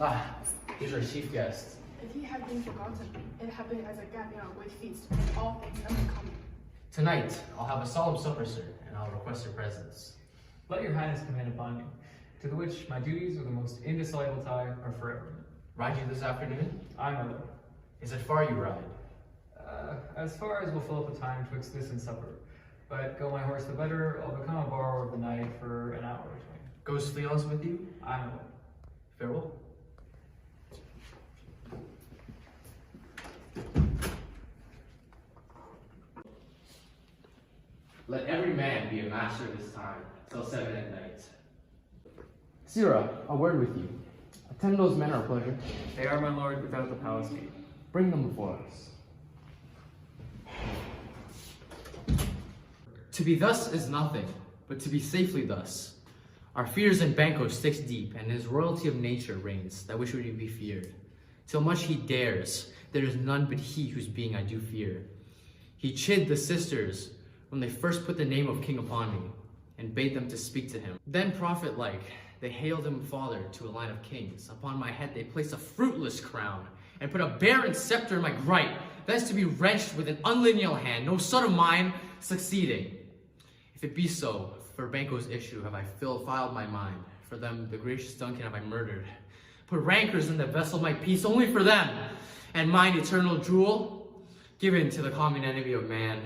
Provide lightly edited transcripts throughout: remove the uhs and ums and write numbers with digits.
Ah, here's our chief guest. If he had been forgotten, it had been as a gap in our great feast, and all things uncommon. Tonight, I'll have a solemn supper, sir, and I'll request your presence. Let your highness command upon me, to the which my duties with the most indissoluble tie are forever. Ride you this afternoon? Aye, my lord. Is it far you ride? As far as will fill up the time twixt this and supper. But go my horse the better, I'll become a borrower of the night for an hour or twain. Goes Fleance with you? Aye, my lord. Farewell. Let every man be a master of his time, till 7 at night. Sirrah, a word with you. Attend those men our pleasure. They are, my lord, without the palace gate. Bring them before us. To be thus is nothing, but to be safely thus. Our fears in Banquo sticks deep, and his royalty of nature reigns, that which would be feared. Till much he dares, there is none but he whose being I do fear. He chid the sisters when they first put the name of king upon me, and bade them to speak to him. Then prophet-like, they hailed him father to a line of kings. Upon my head they placed a fruitless crown, and put a barren scepter in my gripe, thence to be wrenched with an unlineal hand, no son of mine succeeding. If it be so, for Banquo's issue have I filed my mind. For them, the gracious Duncan have I murdered. Put rancors in the vessel of my peace only for them, and mine eternal jewel given to the common enemy of man,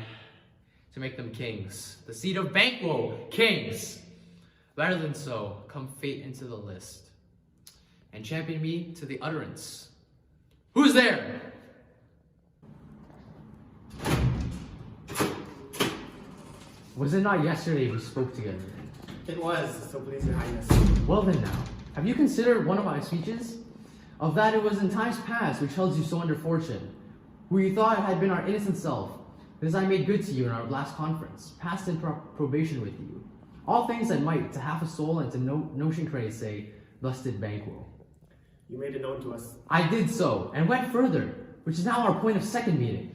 to make them kings. The seed of Banquo, kings. Rather than so, come fate into the list, and champion me to the utterance. Who's there? Was it not yesterday we spoke together? It was, so please your highness. Well then now, have you considered one of my speeches? Of that it was in times past which held you so under fortune, who you thought had been our innocent self. This I made good to you in our last conference, passed in probation with you. All things I might to half a soul and to notion craze say, thus did Banquo. You made it known to us. I did so, and went further, which is now our point of second meeting.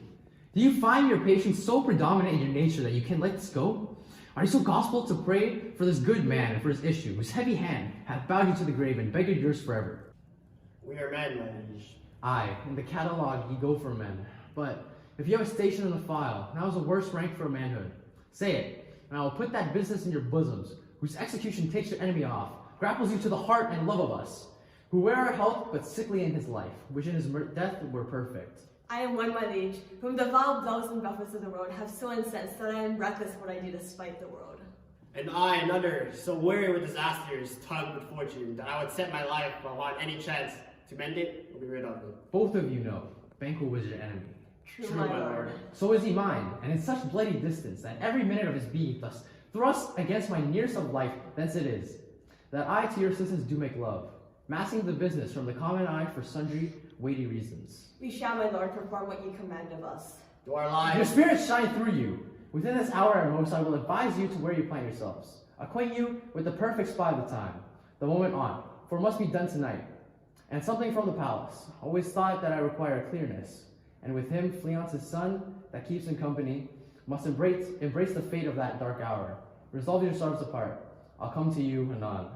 Do you find your patience so predominant in your nature that you can let this go? Are you so gospel to pray for this good man and for his issue, whose heavy hand hath bowed you to the grave and beggared yours forever? We are men, my liege. Aye, in the catalogue ye go for men. But if you have a station in the file, now is the worst rank for manhood. Say it, and I will put that business in your bosoms, whose execution takes your enemy off, grapples you to the heart and love of us, who wear our health but sickly in his life, which in his death were perfect. I am one, my liege, whom the vile blows and buffets of the world have so incensed that I am reckless what I do to spite the world. And I, another, so weary with disasters, tugged with fortune, that I would set my life upon any chance to mend it or be rid of it. Both of you know, Banquo was your enemy. True, my lord. So is he mine, and in such bloody distance, that every minute of his being thus thrust against my nearest of life, thence it is, that I to your assistance do make love, massing the business from the common eye for sundry weighty reasons. We shall, my lord, perform what you command of us. Do our Your lives. spirits shine through you. Within this hour at most, I will advise you to where you plant yourselves. Acquaint you with the perfect spot of the time, the moment on, for it must be done tonight. And something from the palace. Always thought that I require clearness. And with him, Fleance's son, that keeps him company, must embrace the fate of that dark hour. Resolve yourselves apart. I'll come to you anon.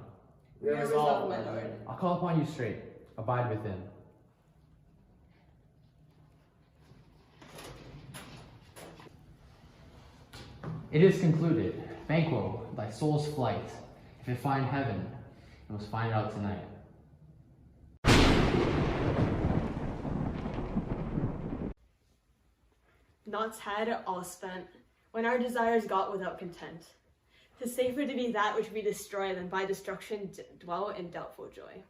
We are resolved, my lord. I'll call upon you straight. Abide within. It is concluded. Banquo, thy soul's flight. If it find heaven, it must find it out tonight. Naught's had, all spent, when our desires got without content. 'Tis safer to be that which we destroy than by destruction dwell in doubtful joy.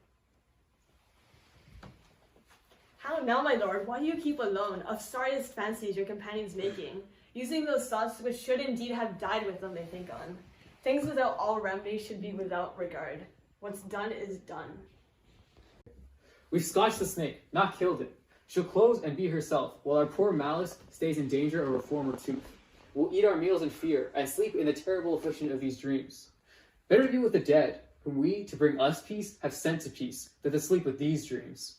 How now, my lord, why do you keep alone, of sorriest fancies your companions making, using those thoughts which should indeed have died with them they think on? Things without all remedy should be without regard. What's done is done. We've scotched the snake, not killed it. She'll close and be herself, while our poor Malice stays in danger of a former tooth. We'll eat our meals in fear, and sleep in the terrible affliction of these dreams. Better be with the dead, whom we, to bring us peace, have sent to peace, than to sleep with these dreams.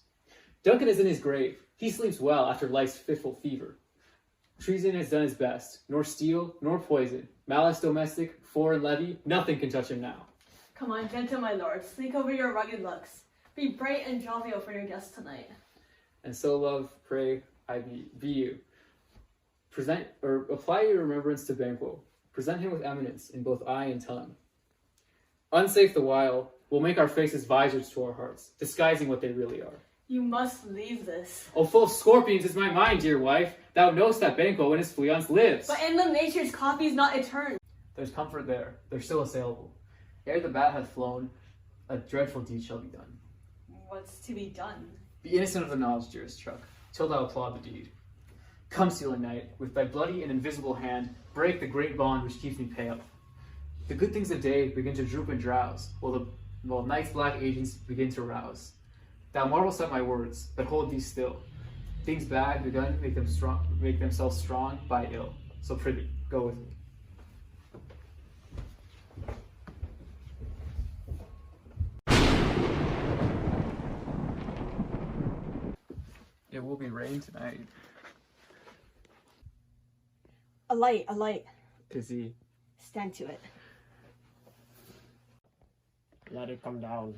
Duncan is in his grave. He sleeps well after life's fitful fever. Treason has done his best, nor steel, nor poison. Malice domestic, foreign levy, nothing can touch him now. Come on, gentle my lord, sleek over your rugged looks. Be bright and jovial for your guests tonight. And so love, pray, I be you. Present or apply your remembrance to Banquo. Present him with eminence in both eye and tongue. Unsafe the while, we'll make our faces visors to our hearts, disguising what they really are. You must leave this. Oh, full of scorpions is my mind, dear wife. Thou knowst that Banquo and his fleance lives. But in the nature's copy is not eternal. There's comfort there. They're still assailable. Ere the bat hath flown, a dreadful deed shall be done. What's to be done? Be innocent of the knowledge, dearest Chuck, till thou applaud the deed. Come, Sealing Knight, with thy bloody and invisible hand, break the great bond which keeps me pale. The good things of day begin to droop and drowse, while night's black agents begin to rouse. Thou marvelst at my words, but hold thee still. Things bad begun make themselves strong by ill. So prithee, go with me. It will be rain tonight. A light. Busy. Stand to it. Let it come down.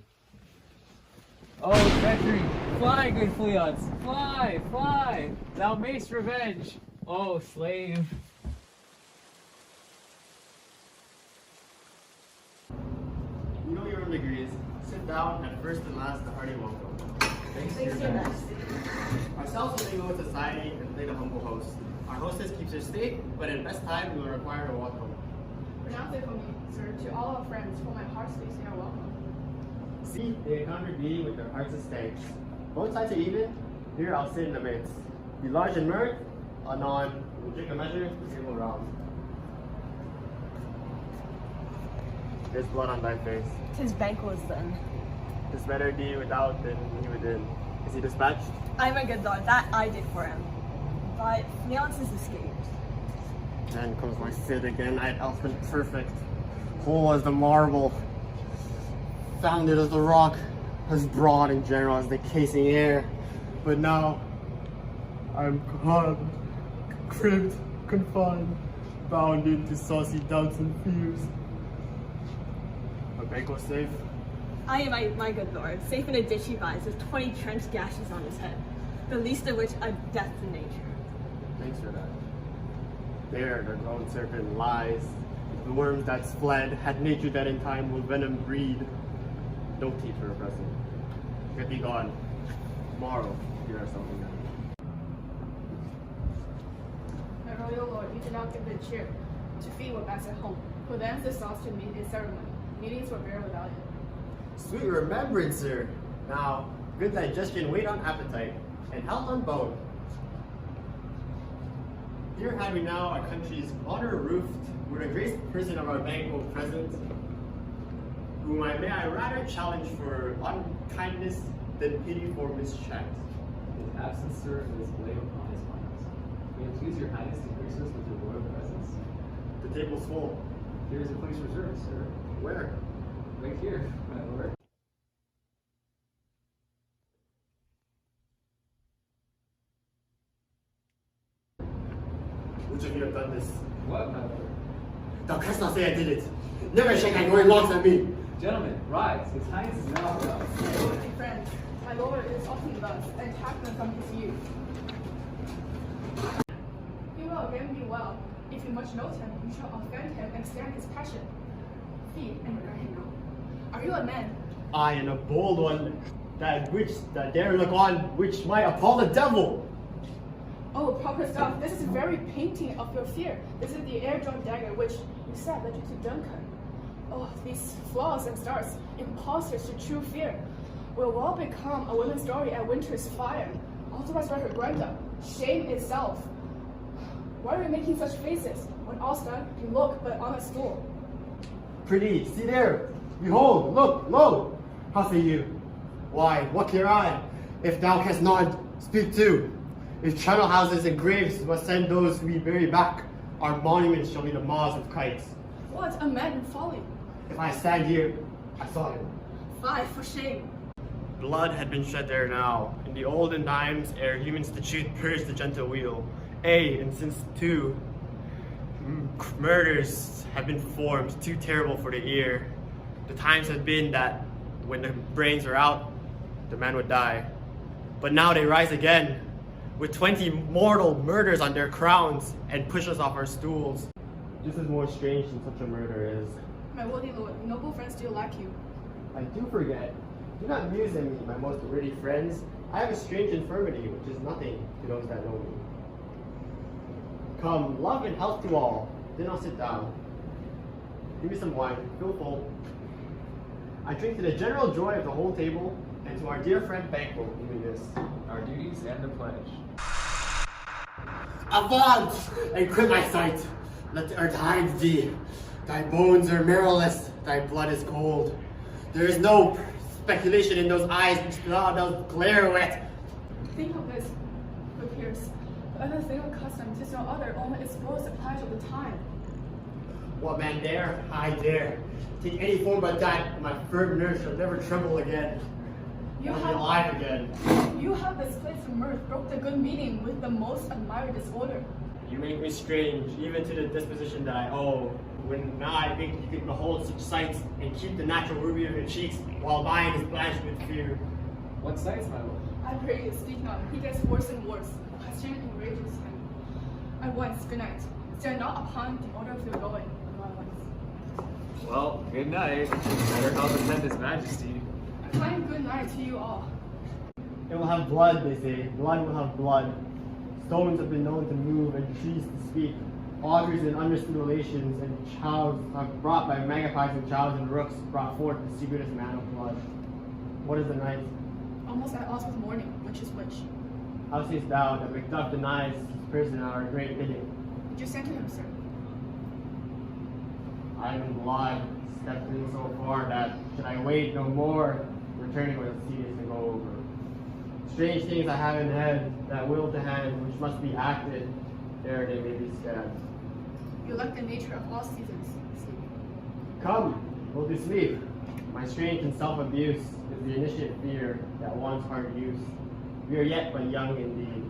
Oh, treachery! Fly, good Fleance! Fly, fly! Thou mayst revenge! Oh, slave! You know your own degrees. Sit down, and first and last, the hearty welcome. Thanks, Your Majesty. Ourselves will mingle with society and play the humble host. Our hostess keeps her state, but in best time, we will require a welcome. Pronounce it for me, sir, to all our friends whom my heart speaks, they are welcome. See, they encountered me with their hearts of thanks. Both sides are even. Here I'll sit in the midst. Be large in mirth, anon, we'll drink a measure, the table round. There's blood on thy face. 'Tis Banquo's then. It's better thee without than he within. Is he dispatched? I'm a good lord, that I did for him. But Fleance is escaped. Then comes my Sid again. I had else been perfect. Whole as the marble. Founded as the rock. As broad and general as the casing air. But now, I'm caught, cribbed, confined, bound into saucy doubts and fears. But Banquo safe? I am my good lord, safe in a ditch he lies with 20 trench gashes on his head, the least of which a death in nature. Thanks for that. There, the grown serpent lies. The worms that's fled, had nature that in time will venom breed. No teeth for a present. Get thee gone. Tomorrow, here are something else. My royal lord, you did not give the cheer to feed what backs at home. For thence the sauce to meet is ceremony. Meetings were bare without it. Sweet remembrance, sir. Now, good digestion wait on appetite, and health on bone. Here have we now our country's honor roofed, with a graced person of our Banquo present, whom may I rather challenge for unkindness than pity for mischance. His absence, sir, is laid upon his mind. May it please your highness to grace us with your royal presence. The table's full. Here is a place reserved, sir. Where? Right here, my lord. Which of you have done this? What, my lord? Thou canst not say I did it. Never shake thy gory locks at me. Gentlemen, rise. His highness is now aroused. My friends, my lord is often thus, and tapped them from his youth. He will again be well. If you much note him, you shall offend him and stand his passion. Feed and regard him now. Are you a man? I am a bold one, that dare look on, which might appall the devil. Oh, proper stuff. This is very painting of your fear. This is the air-drawn dagger which you said led you to Duncan. Oh, these flaws and stars, imposters to true fear, will all become a woman's story at winter's fire, authorized by her Brenda. Shame itself. Why are you making such faces? When all's done, you look but on a stool. Pretty, see there. Behold, look, lo. How say you? Why, what care I, if thou canst not speak too? If charnel houses and graves must send those who we bury back, our monuments shall be the maws of kites. What a man in folly. If I stand here, I saw him. Fie, for shame. Blood had been shed there now, in the olden times, ere human statute purged the gentle wheel. And since too, murders have been performed, too terrible for the ear. The times have been that when the brains are out, the man would die. But now they rise again, with 20 mortal murders on their crowns, and push us off our stools. This is more strange than such a murder is. My worthy lord, noble friends still like you. I do forget. Do not muse at me, my most worthy friends. I have a strange infirmity, which is nothing to those that know me. Come, love and health to all. Then I'll sit down. Give me some wine, feel full. I drink to the general joy of the whole table, and to our dear friend Banquo, give me this. Our duties and the pledge. Avaunt, and quit my sight. Let the earth hide thee. Thy bones are marrowless, thy blood is cold. There is no speculation in those eyes which thou dost glare with. Think of this, good peers. The other thing accustomed to no other only expose the pleasure of the time. What man dare? I dare. Take any form but that, and my firm nerves shall never tremble again. You I'll be have- alive again. You have displayed some mirth, broke the good meeting with the most admired disorder. You make me strange, even to the disposition that I owe. When now I think you can behold such sights and keep the natural ruby of your cheeks, while mine is blanched with fear. What sights, my lord? I pray you speak not. He gets worse and worse. The question enrages him. At once, good night. Stare not upon the order of your going. At once. Well, good night. Better help attend His Majesty. A kind good night to you all. It will have blood, they say. Blood will have blood. Stones have been known to move and trees to speak. Augurs and understood relations and chows are brought by magpies and chows and rooks brought forth the secretest man of blood. What is the night? Almost at odds with morning, which is which. How sayest thou that Macbeth denies his person our great bidding? Did you send to him, sir? I am in blood, stepped in so far that should I wait no more, returning with tedious to go over. Strange things I have in head, that will to hand, which must be acted, ere they may be stabbed. You like the nature of all seasons. Sleep. Come, we'll do sleep. My strange and self-abuse is the initiate fear that wants hard use. We are yet but young indeed.